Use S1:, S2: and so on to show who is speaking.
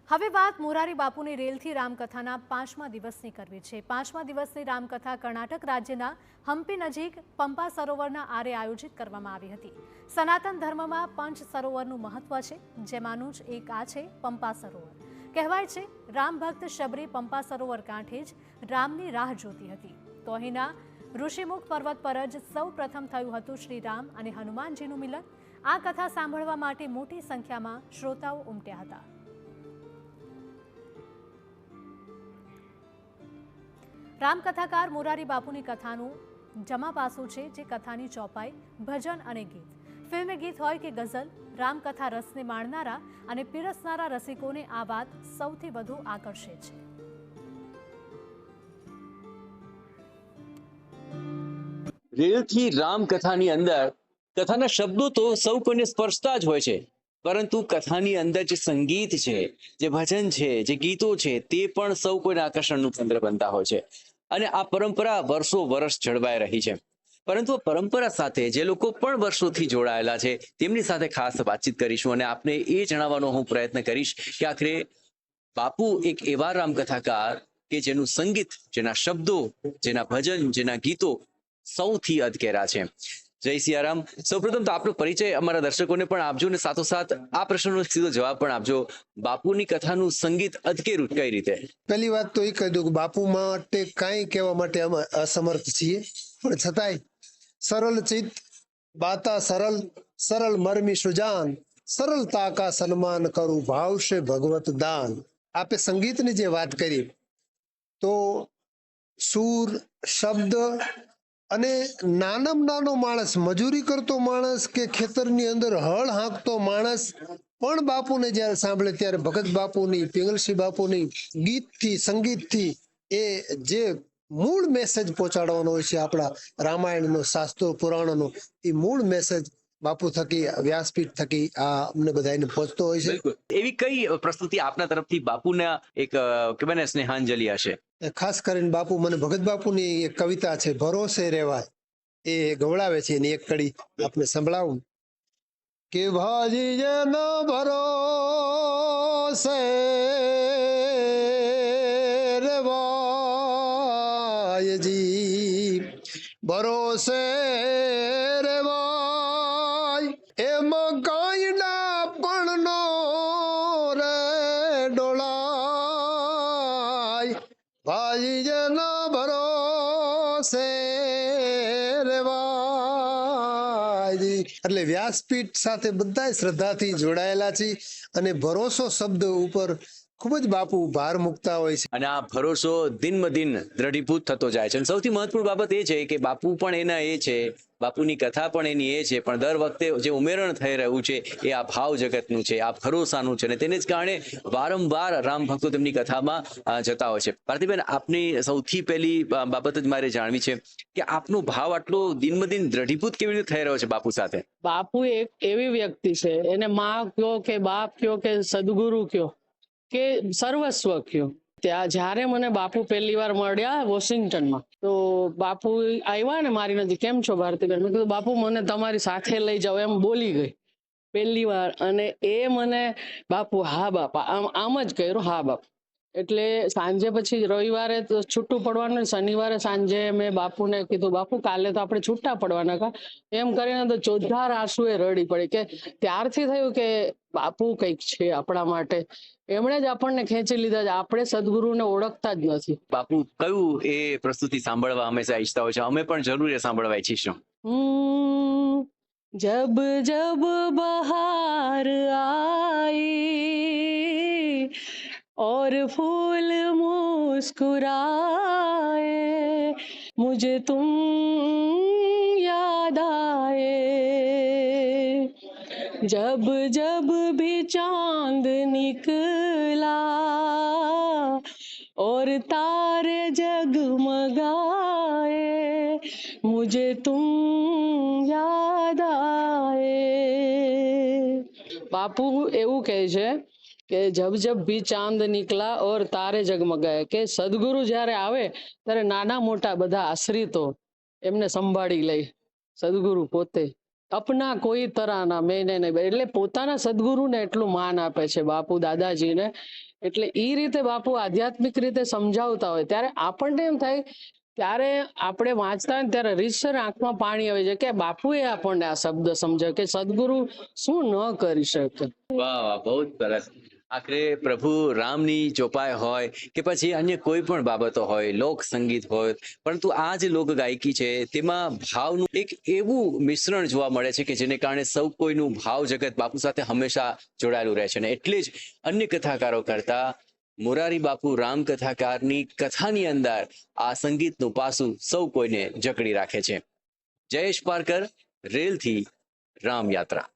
S1: હવે વાત મોરારી બાપુની રેલથી રામકથાના 5મા દિવસની કરવી છે। 5મા દિવસની રામકથા કર્ણાટક રાજ્યના હમ્પી નજીક પંપા સરોવરના આરે આયોજિત કરવામાં આવી હતી। સનાતન ધર્મમાં પંચ સરોવરનું મહત્વ છે, જેમાંનું જ એક આ છે પંપા સરોવર। કહેવાય છે રામ ભક્ત શબરી પંપા સરોવર કાંઠે જ રામની રાહ જોતી હતી, તો અહીંના ઋષિમુખ પર્વત પર જ સૌ પ્રથમ થયું હતું શ્રી રામ અને હનુમાનજીનું મિલન। આ કથા સાંભળવા માટે મોટી સંખ્યામાં શ્રોતાઓ ઉમટ્યા હતા। રામકથાકાર મોરારી બાપુની કથાનું જમા પાસું છે, જે કથાની ચોપાઈ, ભજન અને ગીત, ફિલ્મી ગીત હોય કે ગઝલ, રામકથા રસને માણનારા અને પીરસનારા રસિકોને આ વાત સૌથી વધુ આકર્ષે છે।
S2: રેલથી રામકથાની અંદર કથાના શબ્દો તો સૌ કોઈને સ્પર્શતા જ હોય છે, પરંતુ કથાની અંદર જે સંગીત છે, જે ભજન છે, જે ગીતો છે, તે પણ સૌ કોઈને આકર્ષણનું કેન્દ્ર બનતા હોય છે। અને આ પરંપરા વર્ષો વર્ષ જળવાઈ રહી છે। પરંતુ આ પરંપરા સાથે જે લોકો પણ વર્ષોથી જોડાયેલા છે, તેમની સાથે ખાસ વાતચીત કરીશું અને આપને એ જણાવવાનો હું પ્રયત્ન કરીશ કે આખરે બાપુ એક એવા રામકથાકાર કે જેનું સંગીત, જેના શબ્દો, જેના ભજન, જેના ગીતો સૌથી અદકેરા છે। જય સિયારામ। સૌપ્રથમ તો આપનો પરિચય અમારા દર્શકોને પણ આપજો અને સાથોસાથ આ પ્રશ્નનો સીધો જવાબ પણ આપજો। બાપુની કથાનું સંગીત અદકેરું કઈ રીતે?
S3: પહેલી વાત તો એ કહી દઉં કે બાપુ માટે કાંઈ કહેવા માટે અમે અસમર્થ છીએ, પણ છતાંય સરળ ચિત્ત બાતા સરળ સરળ મરમી સુજાન, સરળતા કા સન્માન કરું ભાવશે ભગવત દાન। આપે સંગીતની જે વાત કરી, તો સૂર, શબ્દ અને નાનામાં નાનો માણસ, મજૂરી કરતો માણસ કે ખેતરની અંદર હળ હાંકતો માણસ પણ બાપુને જ્યારે સાંભળે ત્યારે ભગત બાપુની, પિંગલસિંહ બાપુની ગીતથી, સંગીતથી એ જે મૂળ મેસેજ પહોંચાડવાનો હોય છે આપણા રામાયણનો, શાસ્ત્રો પુરાણોનો, એ મૂળ મેસેજ બાપુ થકી, વ્યાસપીઠ થકી આ અમને બધાને પહોંચતો હોય છે।
S2: બિલકુલ। એવી કઈ પ્રસ્તુતિ આપના તરફથી બાપુના એક કહેવાય ને સ્નેહાંજલિ હશે?
S3: ખાસ કરીને બાપુ મને ભગત બાપુની એક કવિતા છે, ભરોસે રહેવાય, એ ગવડાવે છે, એની એક કડી આપને સંભળાવું કે ભાજી જેનો ભરોસે રેવાયજી, ભરોસે રેવાય, એમાં કાંઈ ના પણ નો રે ડોળાય, ભાઈ જેના ભરોસે રેવાય। એટલે વ્યાસપીઠ સાથે બધા શ્રદ્ધાથી જોડાયેલા છે અને ભરોસો શબ્દ ઉપર ખૂબ જ બાપુ ભાર મૂકતા હોય છે।
S2: અને આ ભરોસો દિન દિન દ્રઢીભૂત થતો જાય છે। અને સૌથી મહત્વપૂર્ણ બાબત એ છે કે બાપુ પણ એના એ છે, બાપુની કથા પણ એની એ છે, પણ દર વખતે જે ઉમેરણ થઈ રહ્યું છે એ આ ભાવ જગતનું છે, આ ભરોસાનું છે, અને તેને જ કારણે વારંવાર રામ ભક્તો તેમની કથામાં જતા હોય છે। ભારતીબેન, આપની સૌથી પહેલી બાબત જ મારે જાણવી છે કે આપનો ભાવ આટલો દિન દ્રઢીભૂત કેવી રીતે થઈ રહ્યો છે બાપુ સાથે?
S4: બાપુ એક એવી વ્યક્તિ છે, એને માં કયો કે બાપ કયો કે સદગુરુ કયો કે સર્વસ્વ કયો। ત્યાં જ્યારે મને બાપુ પહેલી વાર મળ્યા વોશિંગ્ટનમાં, તો બાપુ આવ્યા ને મારી નજીક, કેમ છો ભારતીબેન? મેં કીધું બાપુ મને તમારી સાથે લઈ જાઓ, એમ બોલી ગઈ પહેલી વાર। અને એ મને બાપુ હા બાપા આમ જ કર્યું, હા બાપુ। એટલે સાંજે પછી રવિવારે તો છૂટું પડવાનું, શનિવારે સાંજે મેં બાપુને કીધું બાપુ કાલે તો આપણે છૂટા પડવાના કા, એમ કરીને તો ચોધાર આંસુએ રડી પડી કે ત્યારથી થયું કે બાપુ કંઈક છે આપણા માટે, એમણે જ આપણને ખેંચી લીધા છે, આપણે સદગુરુને ઓળખતા જ નથી।
S2: બાપુ કયું એ પ્રસ્તુતિ સાંભળવા હંમેશા ઈચ્છતા હોય છે? અમે પણ જરૂર એ સાંભળવા ઈચ્છીશું।
S4: जब जब बहार आई और फूल मुस्कुराए, मुझे तुम याद आए, जब जब भी चांद निकला और तारे जगमगाए, मुझे तुम याद आए। બાપુ એવું કહે છે કે જબ જબ ભી ચાંદ નીકળા ઓર તારે જગમગાય, કે સદગુરુ જ્યારે આવે ત્યારે નાના મોટા બધા આશ્રિતો એમને સંભાળી લે, સદગુરુ પોતે અપના કોઈ તરાના મેને નહીં, એટલે પોતાના સદગુરુને એટલું માન આપે છે બાપુ દાદાજીને. એટલે એ રીતે બાપુ આધ્યાત્મિક રીતે સમજાવતા હોય ત્યારે આપણને એમ થાય, ત્યારે આપણે વાંચતા હોય ને ત્યારે રીતસર આંખમાં પાણી આવે છે કે બાપુએ આપણને આ શબ્દ સમજાવ્યો કે સદગુરુ શું ન કરી શકે.
S2: વાહ વાહ, બહુ જ સરસ. આખરે પ્રભુ રામની ચોપાઈ હોય કે પછી અન્ય કોઈ પણ બાબતો હોય, લોક સંગીત હોય, પરંતુ આ જે લોક ગાયકી છે તેમાં ભાવનું એક એવું મિશ્રણ જોવા મળે છે કે જેને કારણે સૌ કોઈનું ભાવ જગત બાપુ સાથે હંમેશા જોડાયેલું રહે છે. અને એટલે જ અન્ય કથાકારો કરતા મોરારી બાપુ રામ કથાકારની કથાની અંદર આ સંગીતનું પાસું સૌ કોઈને જકડી રાખે છે. જયેશ પારકર, રેલથી રામ યાત્રા.